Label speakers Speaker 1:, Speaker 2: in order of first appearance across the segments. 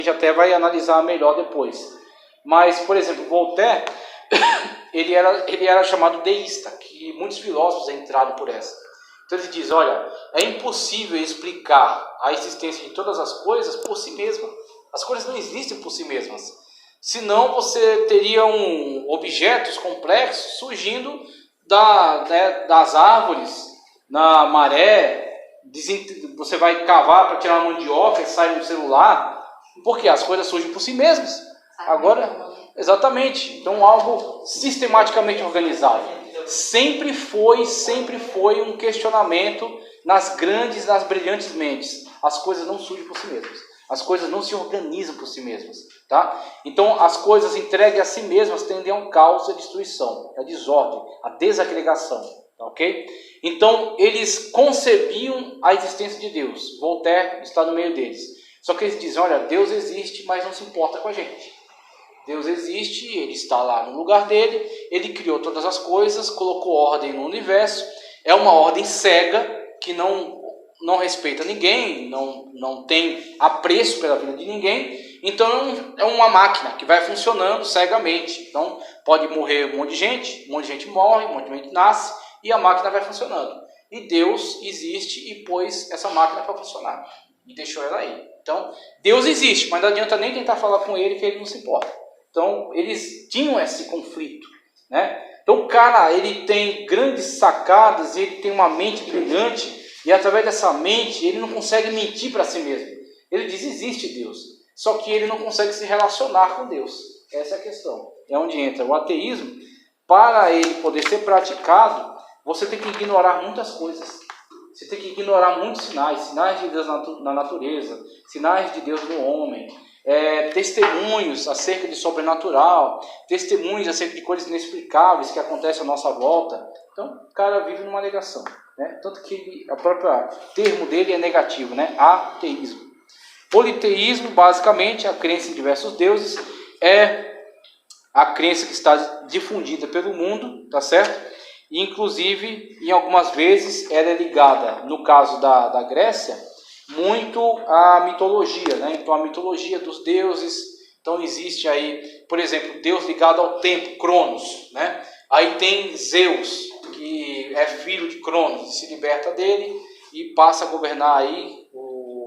Speaker 1: gente até vai analisar melhor depois. Mas, por exemplo, Voltaire, ele era chamado deísta, que muitos filósofos entraram por essa. Então ele diz, olha, é impossível explicar a existência de todas as coisas por si mesma. As coisas não existem por si mesmas. Senão você teria objetos complexos surgindo das árvores, na maré. Você vai cavar para tirar uma mandioca e sai um celular. Porque as coisas surgem por si mesmas. Agora, exatamente. Então, algo sistematicamente organizado. Sempre foi um questionamento nas brilhantes mentes. As coisas não surgem por si mesmas. As coisas não se organizam por si mesmas. Tá? Então, as coisas entregues a si mesmas tendem a um caos e a destruição, a desordem, a desagregação. Ok? Então, eles concebiam a existência de Deus. Voltaire está no meio deles. Só que eles dizem, olha, Deus existe, mas não se importa com a gente. Deus existe, Ele está lá no lugar dele, Ele criou todas as coisas, colocou ordem no universo, é uma ordem cega, que não respeita ninguém, não tem apreço pela vida de ninguém, então é uma máquina que vai funcionando cegamente. Então pode morrer um monte de gente morre, um monte de gente nasce, e a máquina vai funcionando. E Deus existe e pôs essa máquina para funcionar, e deixou ela aí. Então, Deus existe, mas não adianta nem tentar falar com Ele, que Ele não se importa. Então, eles tinham esse conflito, né? Então, o cara, ele tem grandes sacadas, ele tem uma mente brilhante, e através dessa mente, ele não consegue mentir para si mesmo. Ele diz, existe Deus, só que ele não consegue se relacionar com Deus. Essa é a questão. É onde entra o ateísmo. Para ele poder ser praticado, você tem que ignorar muitas coisas. Você tem que ignorar muitos sinais de Deus na natureza, sinais de Deus no homem, testemunhos acerca de sobrenatural, testemunhos acerca de coisas inexplicáveis que acontecem à nossa volta. Então, o cara vive numa negação, né? Tanto que o próprio termo dele é negativo, né? Ateísmo. Politeísmo, basicamente, a crença em diversos deuses, é a crença que está difundida pelo mundo, tá certo? E, inclusive, em algumas vezes, ela é ligada, no caso da Grécia, muito à mitologia, né? Então, a mitologia dos deuses. Então, existe aí, por exemplo, Deus ligado ao tempo, Cronos, né? Aí tem Zeus, que é filho de Cronos, e se liberta dele e passa a governar aí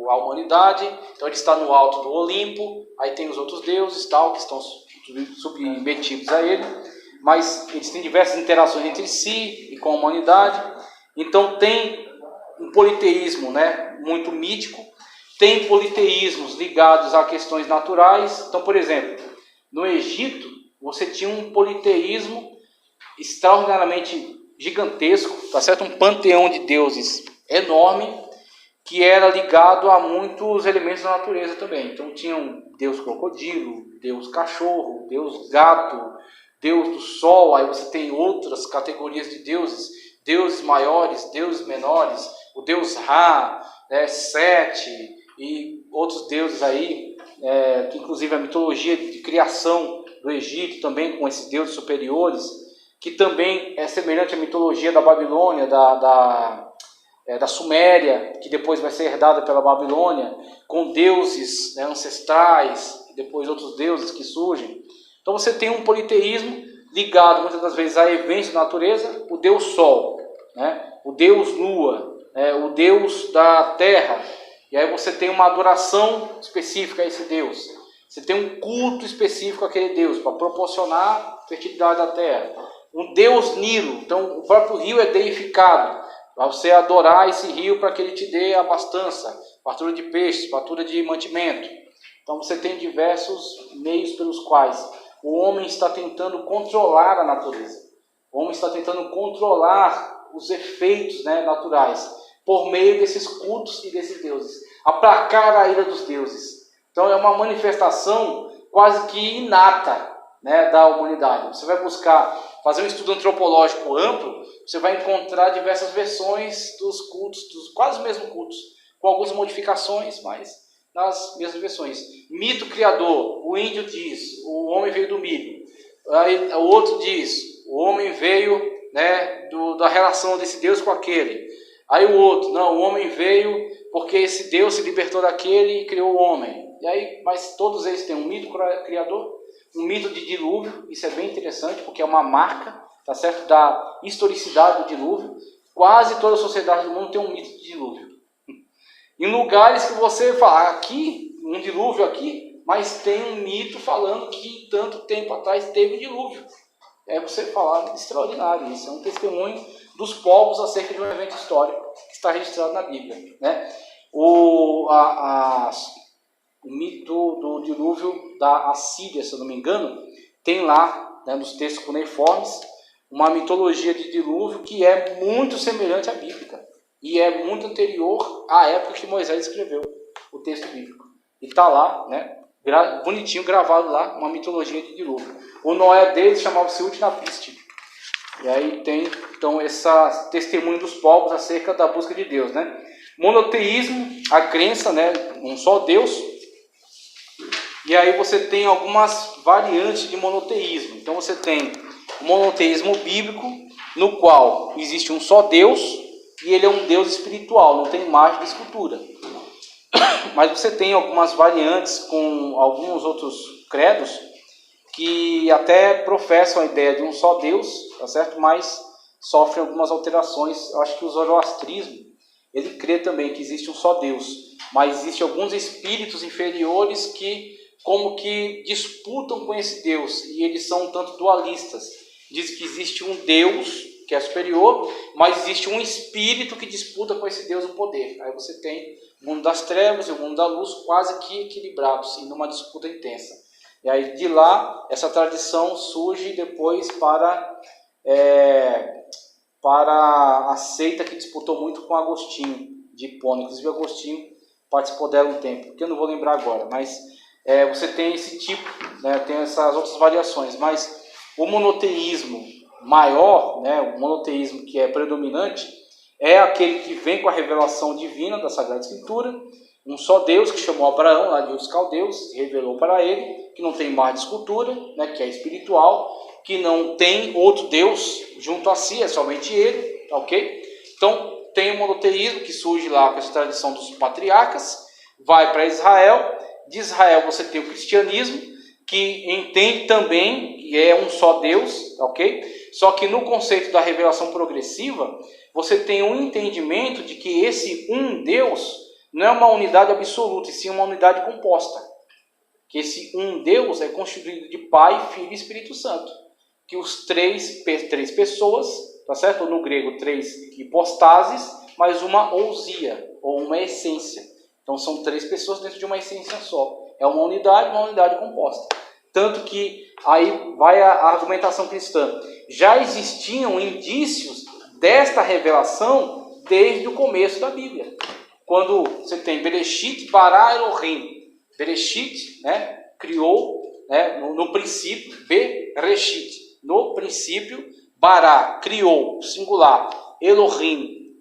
Speaker 1: a humanidade. Então, ele está no alto do Olimpo. Aí tem os outros deuses, tal, que estão submetidos a ele. Mas eles têm diversas interações entre si e com a humanidade. Então tem um politeísmo, né, muito mítico. Tem politeísmos ligados a questões naturais. Então, por exemplo, no Egito, você tinha um politeísmo extraordinariamente gigantesco, tá certo? Um panteão de deuses enorme, que era ligado a muitos elementos da natureza também. Então tinha um deus crocodilo, deus cachorro, deus gato, Deus do Sol. Aí você tem outras categorias de deuses, deuses maiores, deuses menores, o deus Ra, Sete e outros deuses aí, que inclusive a mitologia de criação do Egito também com esses deuses superiores, que também é semelhante à mitologia da Babilônia, da Suméria, que depois vai ser herdada pela Babilônia, com deuses, né, ancestrais, e depois outros deuses que surgem. Então você tem um politeísmo ligado muitas das vezes a eventos da natureza, o Deus Sol, né? O Deus Lua, o Deus da Terra, e aí você tem uma adoração específica a esse Deus. Você tem um culto específico àquele Deus, para proporcionar a fertilidade da Terra. Um Deus Nilo, então o próprio rio é deificado, para você adorar esse rio para que ele te dê abastança, fartura de peixes, fartura de mantimento. Então você tem diversos meios pelos quais o homem está tentando controlar a natureza. O homem está tentando controlar os efeitos, né, naturais, por meio desses cultos e desses deuses. Aplacar a ira dos deuses. Então é uma manifestação quase que inata, né, da humanidade. Você vai buscar fazer um estudo antropológico amplo, você vai encontrar diversas versões dos cultos, quase os mesmos cultos, com algumas modificações, mas nas mesmas versões. Mito criador, o índio diz, o homem veio do milho. Aí o outro diz, o homem veio, né, da relação desse Deus com aquele. Aí o outro, não, o homem veio porque esse Deus se libertou daquele e criou o homem. E aí, mas todos eles têm um mito criador, um mito de dilúvio. Isso é bem interessante, porque é uma marca, tá certo, da historicidade do dilúvio. Quase toda a sociedade do mundo tem um mito de dilúvio. Em lugares que você fala, aqui, um dilúvio aqui, mas tem um mito falando que tanto tempo atrás teve dilúvio. É você falar, extraordinário isso, é um testemunho dos povos acerca de um evento histórico que está registrado na Bíblia, né? O mito do dilúvio da Assíria, se eu não me engano, tem lá, né, nos textos cuneiformes, uma mitologia de dilúvio que é muito semelhante à bíblica e é muito anterior à época que Moisés escreveu o texto bíblico. E está lá, né, bonitinho gravado lá, uma mitologia de dilúvio. O Noé deles chamava-se Utnapiste. E aí tem, então, esse testemunho dos povos acerca da busca de Deus, né? Monoteísmo, a crença, né, um só Deus. E aí você tem algumas variantes de monoteísmo. Então você tem o monoteísmo bíblico, no qual existe um só Deus, e ele é um Deus espiritual, não tem imagem de escultura. Mas você tem algumas variantes com alguns outros credos, que até professam a ideia de um só Deus, tá certo? Mas sofrem algumas alterações. Eu acho que o zoroastrismo, ele crê também que existe um só Deus, mas existem alguns espíritos inferiores que como que disputam com esse Deus, e eles são um tanto dualistas. Diz que existe um Deus que é superior, mas existe um espírito que disputa com esse Deus o poder. Aí você tem o mundo das trevas e o mundo da luz quase que equilibrados, e numa disputa intensa. E aí de lá, essa tradição surge depois para a seita que disputou muito com Agostinho, de Hipona. Inclusive Agostinho participou dela um tempo, que eu não vou lembrar agora, mas você tem esse tipo, né, tem essas outras variações, mas o monoteísmo maior, né, o monoteísmo que é predominante, é aquele que vem com a revelação divina da Sagrada Escritura, um só Deus que chamou Abraão lá de Ur dos Caldeus, revelou para ele, que não tem imagem de escultura, né, que é espiritual, que não tem outro Deus junto a si, é somente ele, ok? Então tem o monoteísmo que surge lá com essa tradição dos patriarcas, vai para Israel. De Israel você tem o cristianismo, que entende também que é um só Deus, ok? Só que no conceito da revelação progressiva, você tem um entendimento de que esse um Deus não é uma unidade absoluta, e sim uma unidade composta. Que esse um Deus é constituído de Pai, Filho e Espírito Santo. Que os três pessoas, tá certo? Ou no grego, três hipostases, mais uma ousia, ou uma essência. Então são três pessoas dentro de uma essência só. É uma unidade composta. Tanto que aí vai a argumentação cristã. Já existiam indícios desta revelação desde o começo da Bíblia. Quando você tem Bereshit bara Elohim. Bereshit, né, criou, né, no princípio, Bereshit. No princípio, bara, criou, singular. Elohim,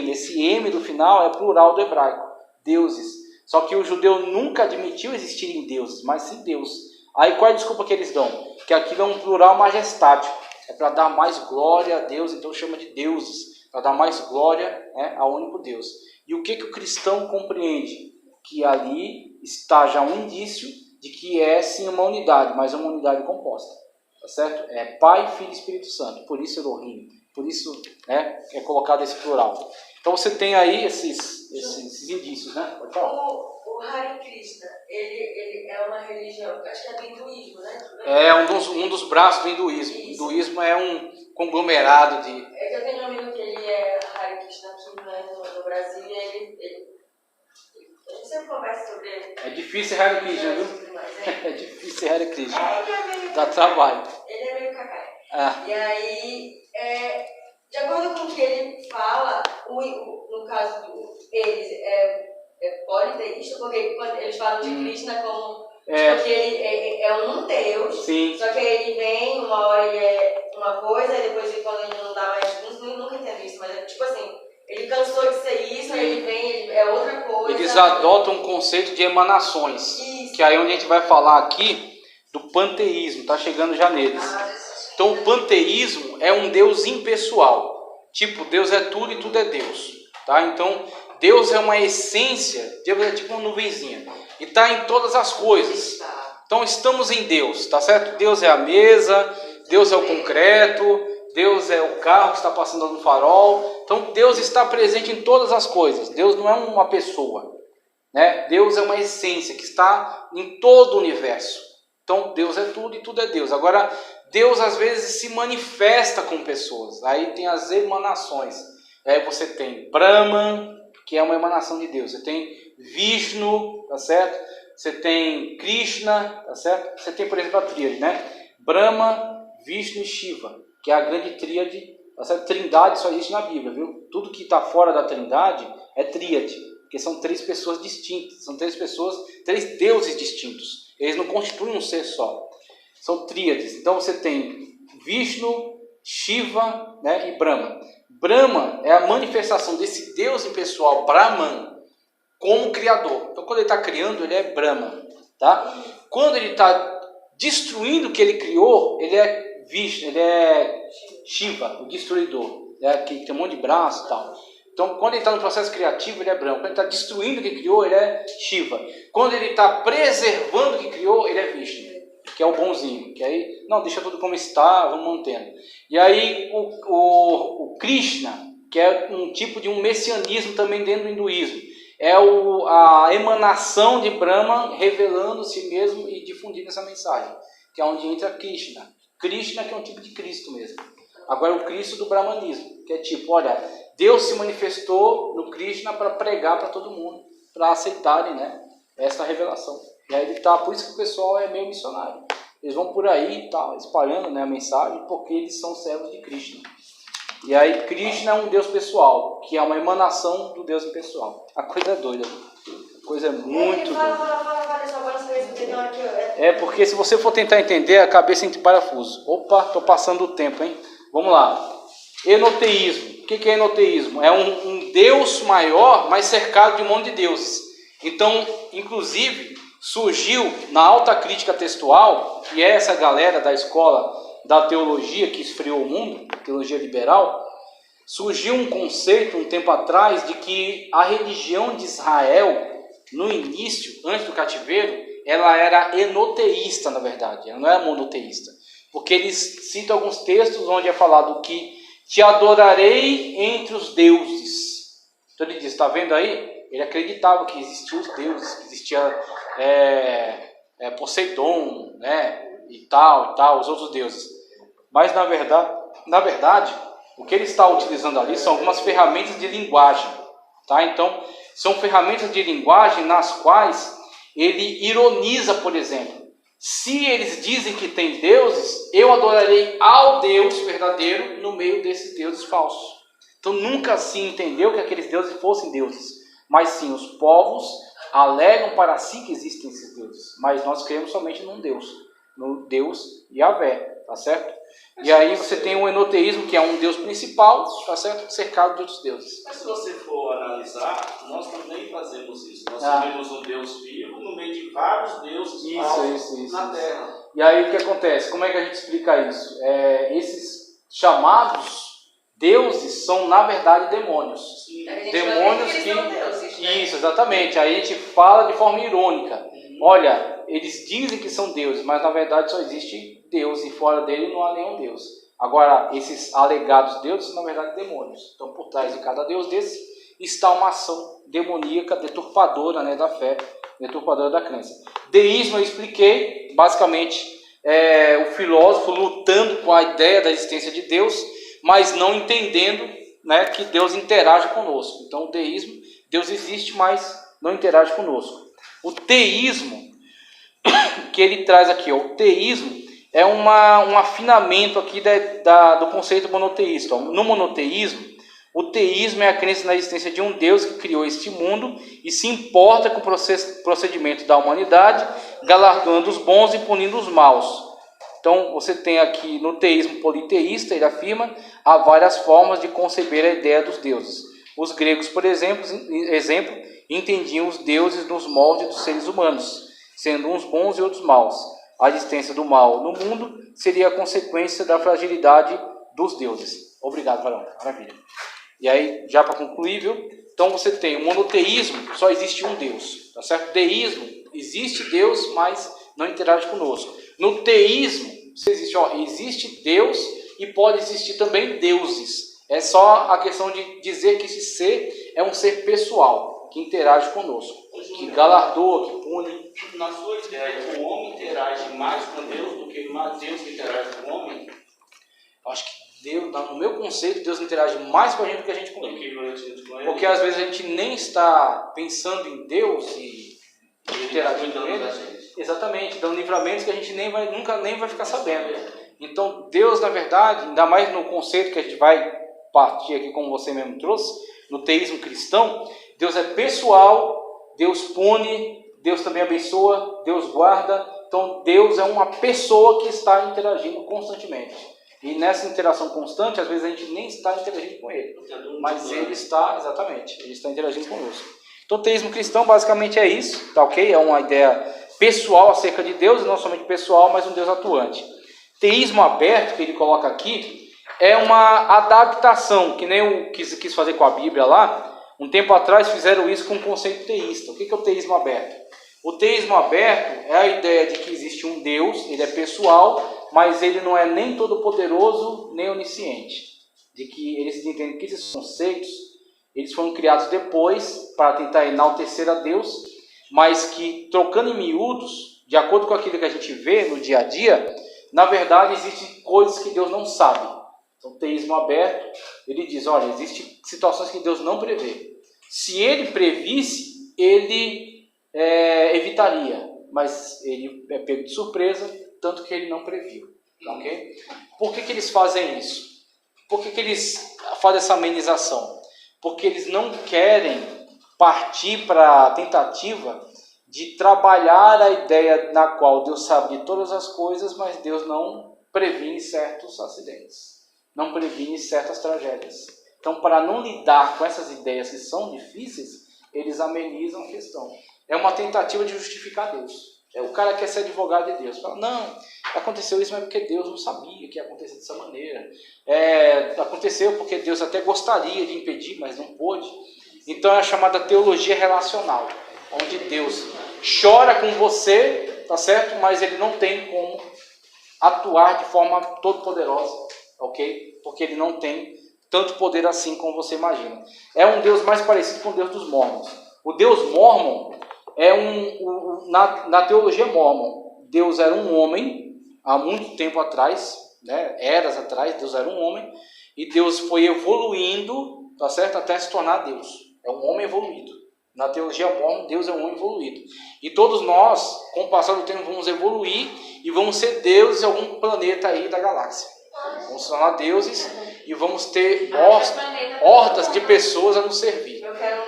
Speaker 1: esse M do final é plural do hebraico. Deuses. Só que o judeu nunca admitiu existirem deuses, mas sim Deus. Aí qual é a desculpa que eles dão? Que aquilo é um plural majestático. É para dar mais glória a Deus, então chama de deuses. Para dar mais glória, né, ao único Deus. E o que o cristão compreende? Que ali está já um indício de que é sim uma unidade, mas é uma unidade composta. Tá certo? É Pai, Filho e Espírito Santo. Por isso Elohim. Por isso, né, é colocado esse plural. Então você tem aí esses indícios, né? Pode falar.
Speaker 2: O Hare Krishna, ele é uma religião, acho que é do hinduísmo, né?
Speaker 1: É um dos braços do hinduísmo. Isso. O hinduísmo é um conglomerado de...
Speaker 2: É que eu tenho um amigo que ele é Hare Krishna aqui, né, no Brasil, e a gente sempre conversa sobre ele.
Speaker 1: É difícil Hare Krishna, viu? É difícil Hare Krishna. Dá trabalho.
Speaker 2: Ele é meio cacai.
Speaker 1: Ah.
Speaker 2: E aí, de acordo com o que ele fala, no caso deles é politeísta, porque quando eles falam de Krishna como porque ele é um Deus. Sim. Só que ele vem, uma hora ele é uma coisa, e depois quando ele não dá mais, nunca entendo isso, mas é tipo assim, ele cansou de ser isso, aí ele vem, ele é outra coisa.
Speaker 1: Eles adotam um conceito de emanações, isso. Que aí onde a gente vai falar aqui do panteísmo, tá chegando já neles. Então o panteísmo é um Deus impessoal, tipo Deus é tudo e tudo é Deus, tá? Então Deus é uma essência, Deus é tipo uma nuvenzinha, e está em todas as coisas. Então estamos em Deus, tá certo? Deus é a mesa, Deus é o concreto, Deus é o carro que está passando no farol. Então Deus está presente em todas as coisas. Deus não é uma pessoa, né? Deus é uma essência que está em todo o universo. Então Deus é tudo e tudo é Deus. Agora, Deus às vezes se manifesta com pessoas. Aí tem as emanações. Aí você tem Brahman, que é uma emanação de Deus. Você tem Vishnu, tá certo? Você tem Krishna, tá certo? Você tem, por exemplo, a tríade, né? Brahma, Vishnu e Shiva, que é a grande tríade. Tá certo? Trindade só existe na Bíblia, viu? Tudo que está fora da trindade é tríade, porque são 3 pessoas distintas. São 3 pessoas, 3 deuses distintos. Eles não constituem um ser só. São tríades. Então você tem Vishnu, Shiva, né, e Brahma. Brahma é a manifestação desse Deus impessoal, Brahman, como criador. Então quando ele está criando, ele é Brahma. Tá? Quando ele está destruindo o que ele criou, ele é Vishnu, ele é Shiva, o destruidor. Né, que tem um monte de braço e tal. Então, quando ele está no processo criativo, ele é Brahma. Quando ele está destruindo o que criou, ele é Shiva. Quando ele está preservando o que criou, ele é Vishnu, que é o bonzinho. Que aí, não, deixa tudo como está, vamos mantendo. E aí, o Krishna, que é um tipo de um messianismo também dentro do hinduísmo. É a emanação de Brahma revelando si mesmo e difundindo essa mensagem. Que é onde entra Krishna. Krishna, que é um tipo de Cristo mesmo. Agora, o Cristo do brahmanismo, que é tipo, olha, Deus se manifestou no Krishna para pregar para todo mundo, para aceitarem, né, essa revelação. E aí ele tá, por isso que o pessoal é meio missionário. Eles vão por aí, tá, espalhando, né, a mensagem, porque eles são servos de Krishna. E aí Krishna é um Deus pessoal, que é uma emanação do Deus impessoal. A coisa é doida. A coisa é muito doida. É porque se você for tentar entender, a cabeça entra em parafuso. Opa, tô passando o tempo, hein? Vamos lá. Enoteísmo. O que é enoteísmo? É um Deus maior, mas cercado de um monte de deuses. Então, inclusive, surgiu na alta crítica textual, que é essa galera da escola da teologia que esfriou o mundo, teologia liberal, surgiu um conceito um tempo atrás de que a religião de Israel, no início, antes do cativeiro, ela era enoteísta, na verdade, ela não era monoteísta. Porque eles citam alguns textos onde é falado que te adorarei entre os deuses. Então ele diz, está vendo aí? Ele acreditava que existiam os deuses, que existia Poseidon, né, e tal, os outros deuses. Mas na verdade, o que ele está utilizando ali são algumas ferramentas de linguagem. Tá? Então, são ferramentas de linguagem nas quais ele ironiza, por exemplo. Se eles dizem que tem deuses, eu adorarei ao Deus verdadeiro no meio desses deuses falsos. Então nunca se entendeu que aqueles deuses fossem deuses, mas sim os povos alegam para si que existem esses deuses, mas nós cremos somente num Deus, no Deus Yahvé, tá certo? E aí você tem o enoteísmo, que é um Deus principal, tá certo? Cercado de outros deuses.
Speaker 3: Mas se você for analisar, nós também fazemos isso. Nós temos um Deus vivo no meio de vários deuses falsos na Terra.
Speaker 1: E aí o que acontece? Como é que a gente explica isso? Esses chamados deuses são, na verdade, demônios. Demônios que... Deuses, né? Isso, exatamente. Aí a gente fala de forma irônica. Olha, eles dizem que são deuses, mas na verdade só existe Deus e fora dele não há nenhum Deus. Agora, esses alegados deuses são na verdade demônios. Então, por trás de cada deus desse está uma ação demoníaca, deturpadora, né, da fé, deturpadora da crença. Deísmo eu expliquei, basicamente o filósofo lutando com a ideia da existência de Deus, mas não entendendo, né, que Deus interage conosco. Então, o deísmo, Deus existe, mas não interage conosco. O teísmo, que ele traz aqui, o teísmo é um afinamento aqui do conceito monoteísta. No monoteísmo, o teísmo é a crença na existência de um Deus que criou este mundo e se importa com o procedimento da humanidade, galardoando os bons e punindo os maus. Então, você tem aqui no teísmo politeísta, ele afirma, há várias formas de conceber a ideia dos deuses. Os gregos, por exemplo, entendiam os deuses nos moldes dos seres humanos, sendo uns bons e outros maus. A existência do mal no mundo seria a consequência da fragilidade dos deuses. Obrigado, Varão. Maravilha. E aí, já para concluir, viu? Então você tem o monoteísmo, só existe um Deus, tá certo? Deísmo, existe Deus, mas não interage conosco. No teísmo, existe Deus e pode existir também deuses. É só a questão de dizer que esse ser é um ser pessoal, que interage conosco, que galardoa, que pune.
Speaker 3: Na sua ideia, o homem interage mais com Deus do que Deus que interage com o homem?
Speaker 1: Eu acho que Deus, no meu conceito, Deus interage mais com a gente do que a gente com ele. Porque às vezes a gente nem está pensando em Deus e interagindo com ele. Exatamente, dando livramentos que a gente nunca vai ficar sabendo. Então Deus, na verdade, ainda mais no conceito que a gente vai partir aqui, como você mesmo trouxe, no teísmo cristão, Deus é pessoal, Deus pune, Deus também abençoa, Deus guarda. Então Deus é uma pessoa que está interagindo constantemente. E nessa interação constante, às vezes a gente nem está interagindo com ele, mas ele está, exatamente, ele está interagindo conosco. Então o teísmo cristão basicamente é isso, tá ok? É uma ideia pessoal acerca de Deus, e não somente pessoal, mas um Deus atuante. Teísmo aberto, que ele coloca aqui, é uma adaptação, que nem eu quis fazer com a Bíblia lá. Um tempo atrás fizeram isso com o conceito teísta. O que é o teísmo aberto? O teísmo aberto é a ideia de que existe um Deus, ele é pessoal, mas ele não é nem todo-poderoso, nem onisciente. De que eles entendem que esses conceitos, eles foram criados depois para tentar enaltecer a Deus, mas que, trocando em miúdos, de acordo com aquilo que a gente vê no dia a dia, na verdade existem coisas que Deus não sabe. Então, o teísmo aberto, ele diz, olha, existem situações que Deus não prevê. Se ele previsse, ele evitaria, mas ele é pego de surpresa, tanto que ele não previu. Okay? Por que eles fazem isso? Por que eles fazem essa amenização? Porque eles não querem partir para a tentativa de trabalhar a ideia na qual Deus sabe de todas as coisas, mas Deus não previne certos acidentes, não previne certas tragédias. Então, para não lidar com essas ideias que são difíceis, eles amenizam a questão. É uma tentativa de justificar Deus. O cara quer ser advogado de Deus. Fala, não, aconteceu isso, mas porque Deus não sabia que ia acontecer dessa maneira. Aconteceu porque Deus até gostaria de impedir, mas não pôde. Então é a chamada teologia relacional, onde Deus chora com você, tá certo? Mas ele não tem como atuar de forma todo-poderosa, ok? Porque ele não tem tanto poder assim como você imagina. É um Deus mais parecido com o Deus dos Mórmons. O Deus Mórmon é na teologia Mórmon, Deus era um homem, há muito tempo atrás, né, eras atrás, Deus era um homem, e Deus foi evoluindo, tá certo, até se tornar Deus. É um homem evoluído. Na teologia Mórmon, Deus é um homem evoluído. E todos nós, com o passar do tempo, vamos evoluir e vamos ser deuses em algum planeta aí da galáxia. Vamos se tornar deuses e vamos ter hordas de pessoas a nos servir,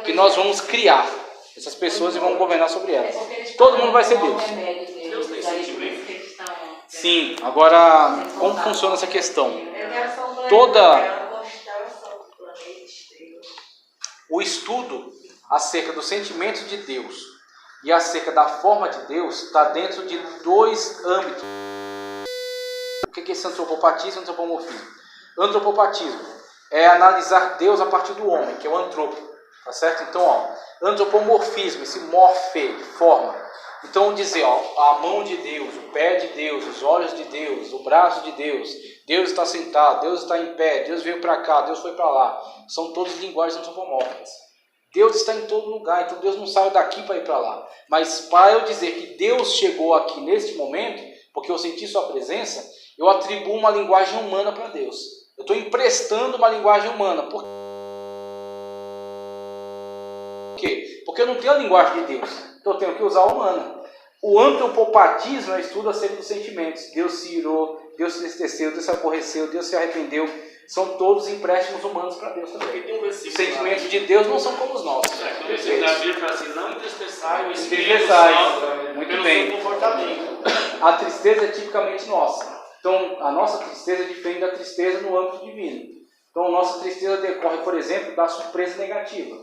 Speaker 1: que nós vamos criar essas pessoas e vamos governar sobre elas. Todo mundo vai ser Deus.
Speaker 3: Deus tem sentimento?
Speaker 1: Sim, agora, como funciona essa questão? O estudo acerca dos sentimentos de Deus e acerca da forma de Deus está dentro de dois âmbitos. O que é esse antropopatismo e antropomorfismo? Antropopatismo é analisar Deus a partir do homem, que é o antropo. Tá certo? Então, antropomorfismo, esse morfe, forma. Então, dizer, a mão de Deus, o pé de Deus, os olhos de Deus, o braço de Deus, Deus está sentado, Deus está em pé, Deus veio para cá, Deus foi para lá. São todas linguagens antropomórficas. Deus está em todo lugar, então Deus não saiu daqui para ir para lá. Mas para eu dizer que Deus chegou aqui neste momento, porque eu senti sua presença, eu atribuo uma linguagem humana para Deus. Eu estou emprestando uma linguagem humana. Por quê? Porque eu não tenho a linguagem de Deus, então eu tenho que usar a humana. O antropopatismo é o estudo acerca dos sentimentos. Deus se irou, Deus se entristeceu, Deus se aborreceu, Deus se arrependeu. São todos empréstimos humanos para Deus também. Os sentimentos de Deus não são como os nossos.
Speaker 3: Na Bíblia fala assim, não entristeçai o
Speaker 1: Espírito Santo. Muito bem. A tristeza é tipicamente nossa. Então, a nossa tristeza é diferente da tristeza no âmbito divino. Então, a nossa tristeza decorre, por exemplo, da surpresa negativa.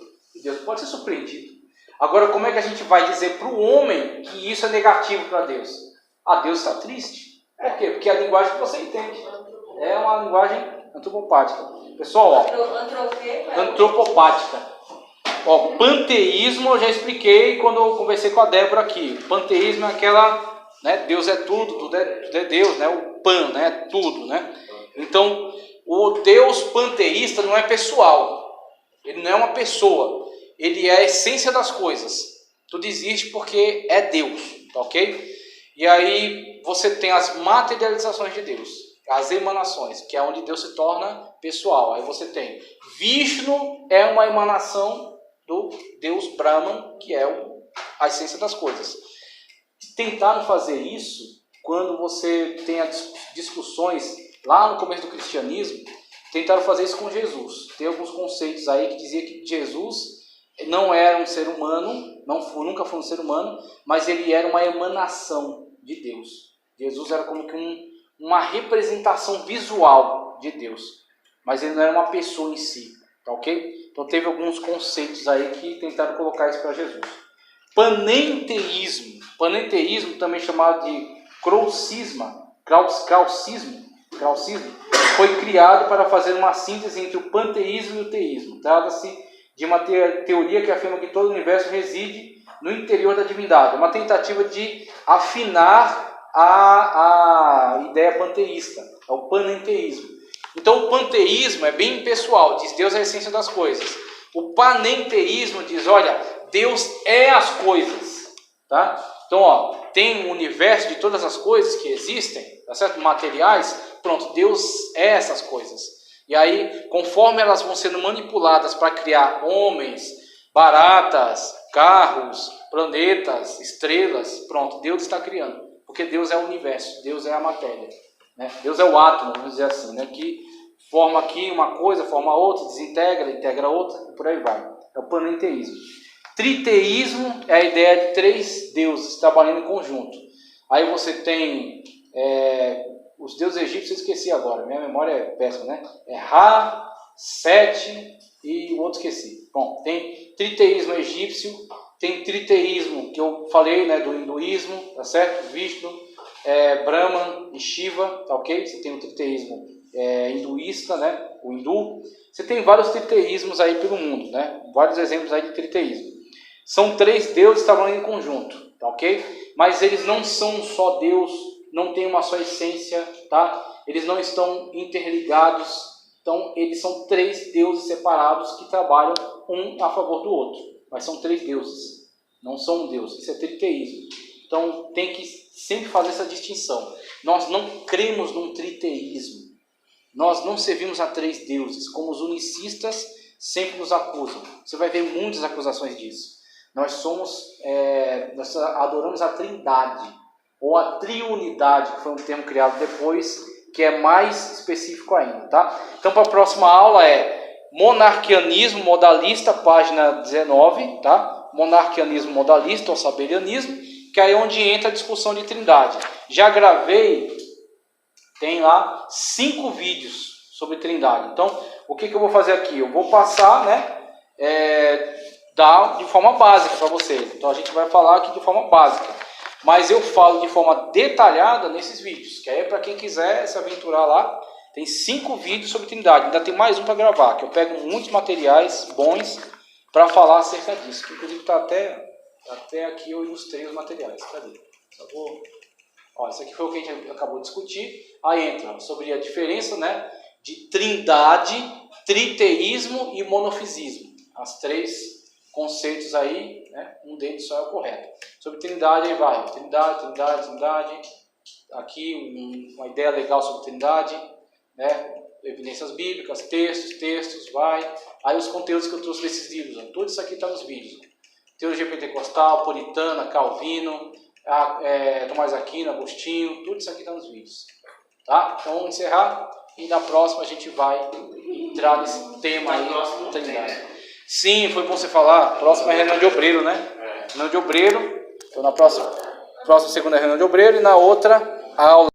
Speaker 1: Deus pode ser surpreendido. Agora, como é que a gente vai dizer para o homem que isso é negativo para Deus? Deus está triste. Por quê? Porque é a linguagem que você entende. É uma linguagem Antropopática. Pessoal, ó. Antropopática. Ó, panteísmo eu já expliquei quando eu conversei com a Débora aqui. Panteísmo é aquela, né, Deus é tudo é Deus, né? O pan, né? Tudo, né? Então, o Deus panteísta não é pessoal. Ele não é uma pessoa. Ele é a essência das coisas. Tudo existe porque é Deus, tá ok? E aí você tem as materializações de Deus, as emanações, que é onde Deus se torna pessoal. Aí você tem Vishnu, é uma emanação do Deus Brahman, que é a essência das coisas. Tentaram fazer isso quando você tem as discussões lá no começo do cristianismo. Tentaram fazer isso com Jesus. Tem alguns conceitos aí que diziam que Jesus não era um ser humano, nunca foi um ser humano, mas ele era uma emanação de Deus. Jesus era como que uma representação visual de Deus, mas ele não era uma pessoa em si, tá ok? Então teve alguns conceitos aí que tentaram colocar isso para Jesus. Panenteísmo também chamado de kraussismo, foi criado para fazer uma síntese entre o panteísmo e o teísmo. Trata-se de uma teoria que afirma que todo o universo reside no interior da divindade. Uma tentativa de afinar a ideia panteísta, é o panenteísmo. Então o panteísmo é bem pessoal, diz Deus é a essência das coisas. O panenteísmo diz, olha, Deus é as coisas, tá? Então, ó, tem um universo de todas as coisas que existem, tá certo? Materiais, pronto, Deus é essas coisas. E aí, conforme elas vão sendo manipuladas para criar homens, baratas, carros, planetas, estrelas, pronto, Deus está criando. Porque Deus é o universo, Deus é a matéria, né? Deus é o átomo, vamos dizer assim, né? Que forma aqui uma coisa, forma outra, desintegra, integra outra, e por aí vai. É o panenteísmo. Triteísmo é a ideia de 3 deuses trabalhando em conjunto. Aí você tem os deuses egípcios, eu esqueci agora, minha memória é péssima, né? É Ra, Sete e o outro esqueci. Bom, tem triteísmo egípcio, tem triteísmo que eu falei, né, do hinduísmo, tá certo? Vishnu, Brahman e Shiva, tá ok? Você tem o triteísmo hinduísta, né? O hindu. Você tem vários triteísmos aí pelo mundo, né? Vários exemplos aí de triteísmo. São 3 deuses trabalhando em conjunto, tá ok? Mas eles não são só Deus, não tem uma só essência, tá? Eles não estão interligados, então eles são 3 deuses separados que trabalham um a favor do outro. Mas são 3 deuses, não são um Deus, isso é triteísmo. Então tem que sempre fazer essa distinção. Nós não cremos num triteísmo. Nós não servimos a 3 deuses, como os unicistas sempre nos acusam. Você vai ver muitas acusações disso. Nós adoramos a trindade, ou a triunidade, que foi um termo criado depois, que é mais específico ainda, tá? Então, para a próxima aula monarquianismo modalista, página 19, tá? Monarquianismo modalista, ou sabelianismo, que é onde entra a discussão de trindade. Já gravei, tem lá 5 vídeos sobre trindade. Então, o que eu vou fazer aqui? Eu vou passar, né, de forma básica para vocês. Então, a gente vai falar aqui de forma básica. Mas eu falo de forma detalhada nesses vídeos, que aí é para quem quiser se aventurar lá. Tem 5 vídeos sobre trindade. Ainda tem mais um para gravar, que eu pego muitos materiais bons para falar acerca disso. Que, inclusive, está até aqui, eu ilustrei os materiais. Cadê? Só vou... Ó, isso aqui foi o que a gente acabou de discutir. Aí entra sobre a diferença, né, de trindade, triteísmo e monofisismo. As 3 conceitos aí, né, um deles só é o correto. Sobre trindade, aí vai. Trindade. Aqui uma ideia legal sobre trindade, né, evidências bíblicas, textos, vai. Aí os conteúdos que eu trouxe desses livros, ó, tudo isso aqui está nos vídeos. Teologia pentecostal, puritana, Calvino, Tomás Aquino, Agostinho, tudo isso aqui está nos vídeos. Tá? Então vamos encerrar e na próxima a gente vai entrar nesse tema aí, trindade. Sim, foi bom você falar. Próxima é reunião de obreiro, né? Reunião de obreiro. Então na próxima segunda é reunião de obreiro e na outra a aula.